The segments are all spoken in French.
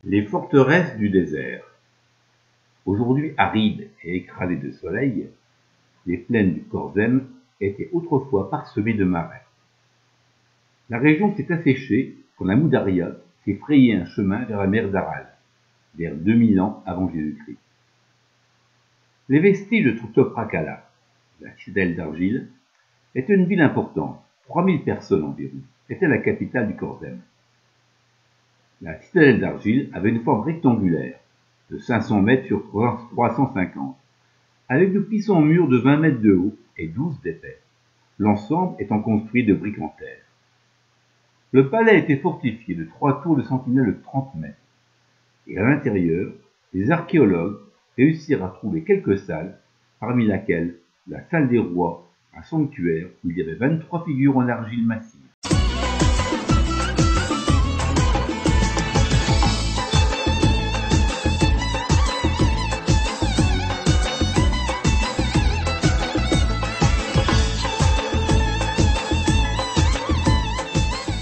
Les forteresses du désert. Aujourd'hui arides et écrasées de soleil, les plaines du Khorzem étaient autrefois parsemées de marais. La région s'est asséchée quand la Moudaria s'est frayé un chemin vers la mer d'Aral, vers 2000 ans avant Jésus-Christ. Les vestiges de Toprakala, la citadelle d'argile, était une ville importante, 3000 personnes environ, était la capitale du Khorzem. La citadelle d'argile avait une forme rectangulaire, de 500 mètres sur 350, avec de puissants murs de 20 mètres de haut et 12 d'épais, l'ensemble étant construit de briques en terre. Le palais était fortifié de 3 tours de sentinelle de 30 mètres, et à l'intérieur, les archéologues réussirent à trouver quelques salles, parmi laquelle la salle des rois, un sanctuaire où il y avait 23 figures en argile massive.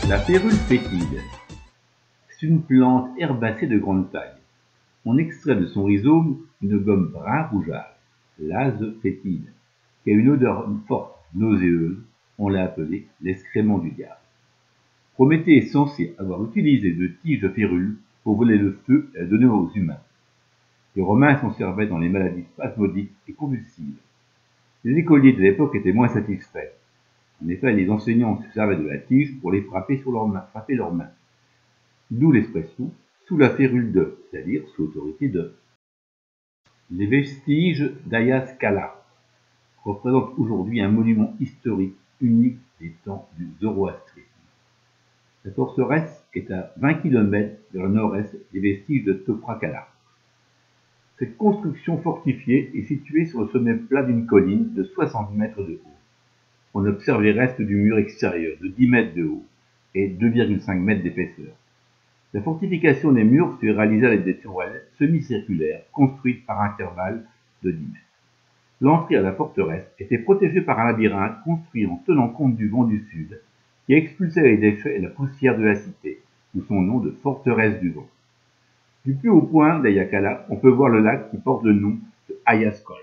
La férule fétide. C'est une plante herbacée de grande taille. On extrait de son rhizome une gomme brun-rougeâtre, l'ase fétide, qui a une odeur forte, nauséeuse. On l'a appelée l'excrément du diable. Prométhée est censé avoir utilisé de tiges de férule pour voler le feu et la donner aux humains. Les Romains s'en servaient dans les maladies spasmodiques et convulsives. Les écoliers de l'époque étaient moins satisfaits. En effet, les enseignants se servaient de la tige pour les frapper sur leurs mains. D'où l'expression « sous la férule de », c'est-à-dire sous l'autorité de. Les vestiges d'Ayas Kala représentent aujourd'hui un monument historique unique des temps du zoroastrisme. La forteresse est à 20 km vers le nord-est des vestiges de Toprakala. Cette construction fortifiée est située sur le sommet plat d'une colline de 60 mètres de haut. On observe les restes du mur extérieur de 10 mètres de haut et 2,5 mètres d'épaisseur. La fortification des murs fut réalisée avec des tourelles semi-circulaires construites par intervalles de 10 mètres. L'entrée à la forteresse était protégée par un labyrinthe construit en tenant compte du vent du sud qui expulsait les déchets et la poussière de la cité, sous son nom de forteresse du vent. Du plus haut point d'Ayakala, on peut voir le lac qui porte le nom de Ayaskol.